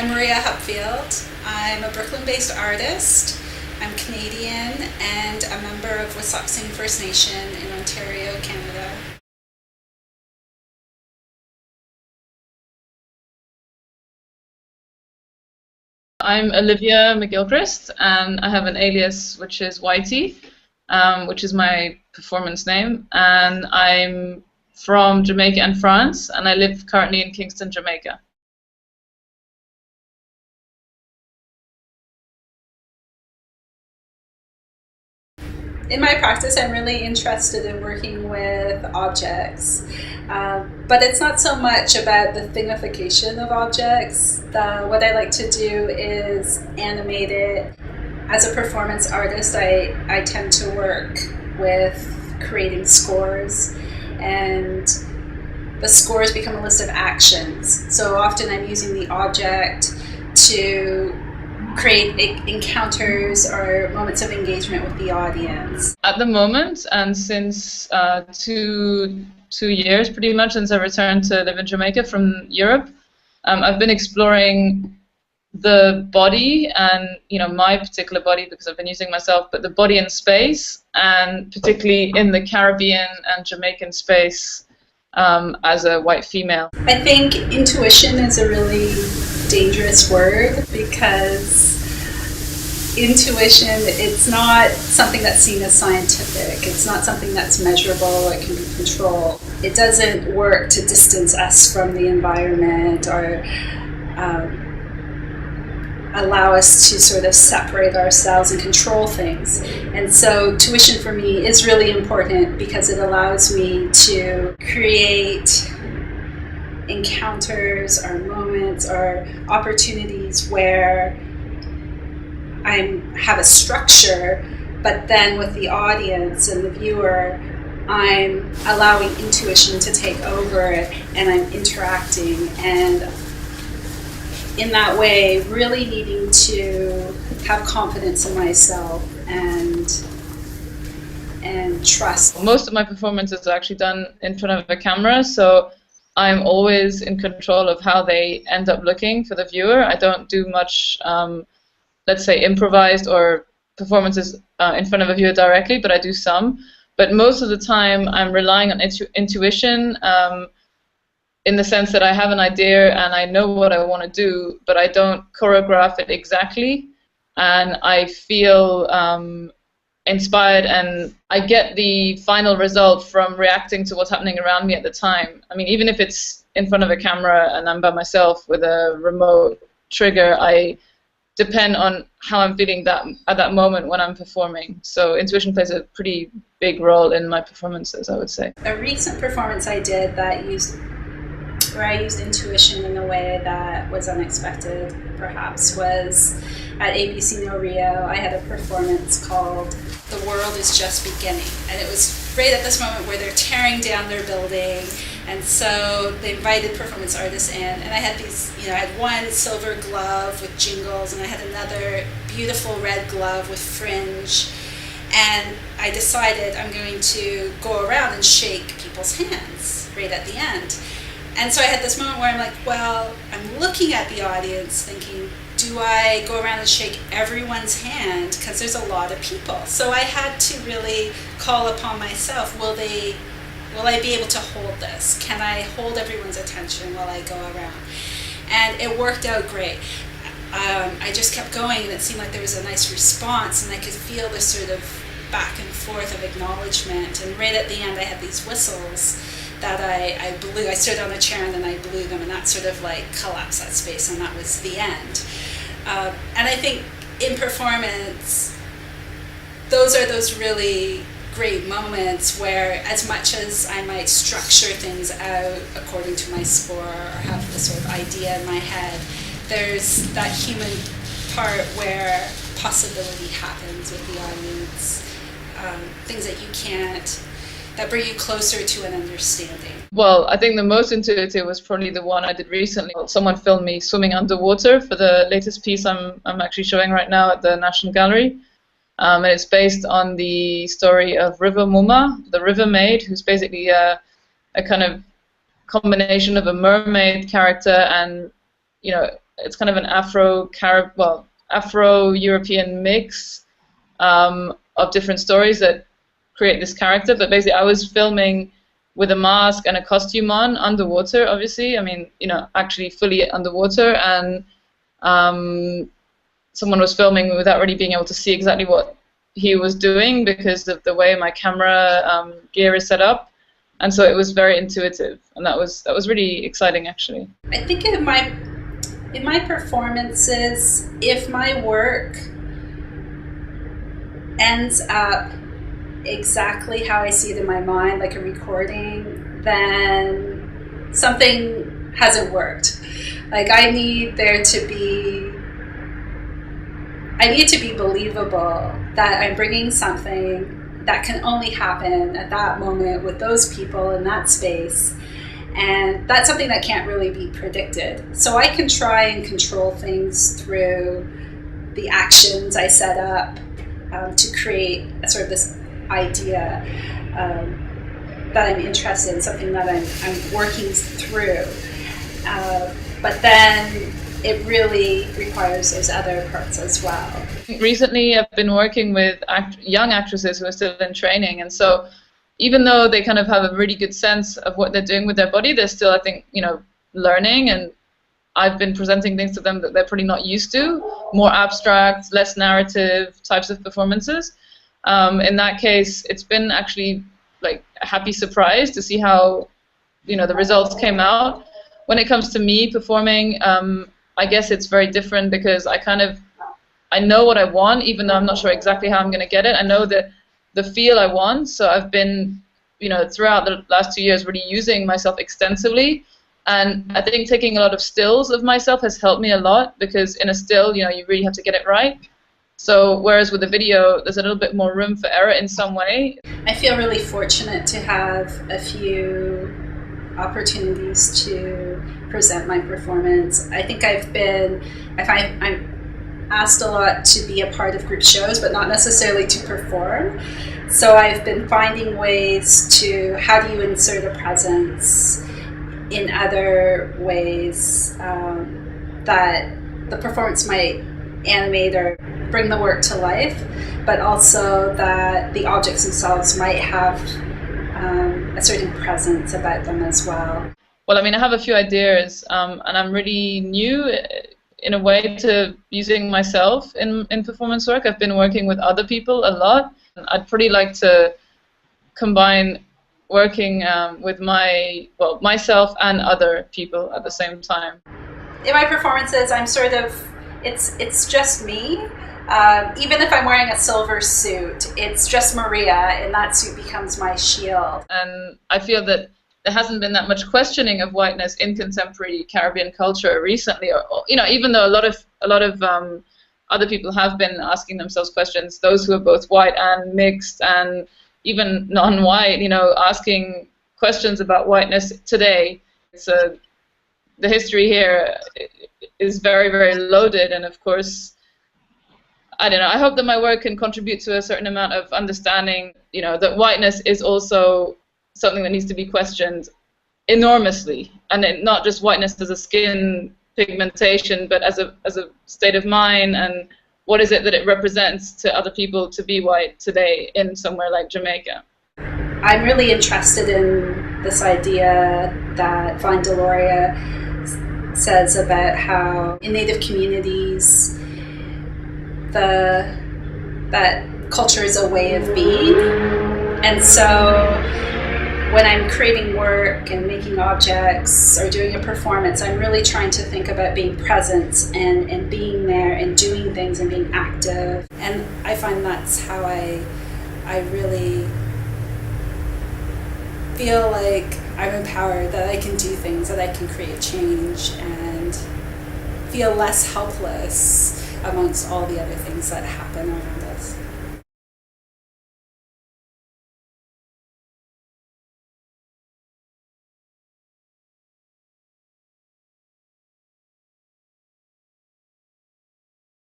I'm Maria Hupfield. I'm a Brooklyn-based artist. I'm Canadian and a member of Wissahickon First Nation in Ontario, Canada. I'm Olivia McGilchrist, and I have an alias which is Whitey, which is my performance name. And I'm from Jamaica and France, and I live currently in Kingston, Jamaica. In my practice, I'm really interested in working with objects, but it's not so much about the thingification of objects. What I like to do is animate it. As a performance artist, I tend to work with creating scores, and the scores become a list of actions. So often I'm using the object to create encounters or moments of engagement with the audience. At the moment, and since two years pretty much since I returned to live in Jamaica from Europe, I've been exploring the body and my particular body, because I've been using myself, but the body in space, and particularly in the Caribbean and Jamaican space as a white female. I think intuition is a really dangerous word, because intuition, it's not something that's seen as scientific. It's not something that's measurable. It can be controlled. It doesn't work to distance us from the environment or allow us to sort of separate ourselves and control things. And so tuition for me is really important, because it allows me to create encounters or moments or opportunities where I have a structure, but then with the audience and the viewer, I'm allowing intuition to take over and I'm interacting, and in that way really needing to have confidence in myself and trust. Most of my performances are actually done in front of a camera, so I'm always in control of how they end up looking for the viewer. I don't do much, let's say, improvised or performances in front of a viewer directly, but I do some. But most of the time I'm relying on intuition, in the sense that I have an idea and I know what I want to do, but I don't choreograph it exactly, and I feel inspired, and I get the final result from reacting to what's happening around me at the time. I mean, even if it's in front of a camera and I'm by myself with a remote trigger, I depend on how I'm feeling at that moment when I'm performing. So intuition plays a pretty big role in my performances, I would say. A recent performance I did where I used intuition in a way that was unexpected, perhaps, was at ABC No Rio. I had a performance called The World Is Just Beginning, and it was right at this moment where they're tearing down their building, and so they invited performance artists in, and I had these, I had one silver glove with jingles, and I had another beautiful red glove with fringe, and I decided I'm going to go around and shake people's hands right at the end. And so I had this moment where I'm like, well, I'm looking at the audience thinking, do I go around and shake everyone's hand? Because there's a lot of people. So I had to really call upon myself. Will I be able to hold this? Can I hold everyone's attention while I go around? And it worked out great. I just kept going, and it seemed like there was a nice response, and I could feel this sort of back and forth of acknowledgement. And right at the end, I had these whistles that I blew. I stood on a chair and then I blew them, and that sort of like collapsed that space, and that was the end. And I think in performance, those are those really great moments where, as much as I might structure things out according to my score or have this sort of idea in my head, there's that human part where possibility happens with the audience, things that bring you closer to an understanding. Well, I think the most intuitive was probably the one I did recently. Someone filmed me swimming underwater for the latest piece I'm actually showing right now at the National Gallery. And it's based on the story of River Muma, the River Maid, who's basically a kind of combination of a mermaid character and it's kind of an Afro-European mix of different stories that create this character. But basically, I was filming with a mask and a costume on, underwater, obviously. I mean, actually fully underwater, and someone was filming without really being able to see exactly what he was doing because of the way my camera gear is set up. And so it was very intuitive, and that was really exciting, actually. I think in my performances, if my work ends up exactly how I see it in my mind, like a recording, then something hasn't worked. Like I need to be believable that I'm bringing something that can only happen at that moment with those people in that space. And that's something that can't really be predicted. So I can try and control things through the actions I set up to create a sort of this idea that I'm interested in, something that I'm working through. But then it really requires those other parts as well. Recently, I've been working with young actresses who are still in training, and so even though they kind of have a really good sense of what they're doing with their body, they're still, I think, learning, and I've been presenting things to them that they're pretty not used to, more abstract, less narrative types of performances. In that case, it's been actually like a happy surprise to see how, the results came out. When it comes to me performing, I guess it's very different because I know what I want, even though I'm not sure exactly how I'm going to get it. I know the feel I want, so I've been, throughout the last 2 years really using myself extensively, and I think taking a lot of stills of myself has helped me a lot, because in a still, you really have to get it right. So whereas with a video, there's a little bit more room for error in some way. I feel really fortunate to have a few opportunities to present my performance. I think I'm asked a lot to be a part of group shows, but not necessarily to perform. So I've been finding ways to, how do you insert a presence in other ways that the performance might animate or bring the work to life, but also that the objects themselves might have a certain presence about them as well. Well, I have a few ideas, and I'm really new in a way to using myself in performance work. I've been working with other people a lot. I'd pretty like to combine working with myself and other people at the same time. In my performances, I'm sort of, it's just me. Even if I'm wearing a silver suit, it's just Maria, and that suit becomes my shield. And I feel that there hasn't been that much questioning of whiteness in contemporary Caribbean culture recently, or even though a lot of other people have been asking themselves questions, those who are both white and mixed and even non-white, asking questions about whiteness today. The history here is very, very loaded, and of course, I don't know, I hope that my work can contribute to a certain amount of understanding, that whiteness is also something that needs to be questioned enormously, and not just whiteness as a skin pigmentation, but as a state of mind, and what is it that it represents to other people to be white today in somewhere like Jamaica. I'm really interested in this idea that Vine Deloria says about how in Native communities that culture is a way of being, and so when I'm creating work and making objects or doing a performance, I'm really trying to think about being present and being there and doing things and being active. And I find that's how I really feel like I'm empowered, that I can do things, that I can create change and feel less helpless amongst all the other things that happen around us.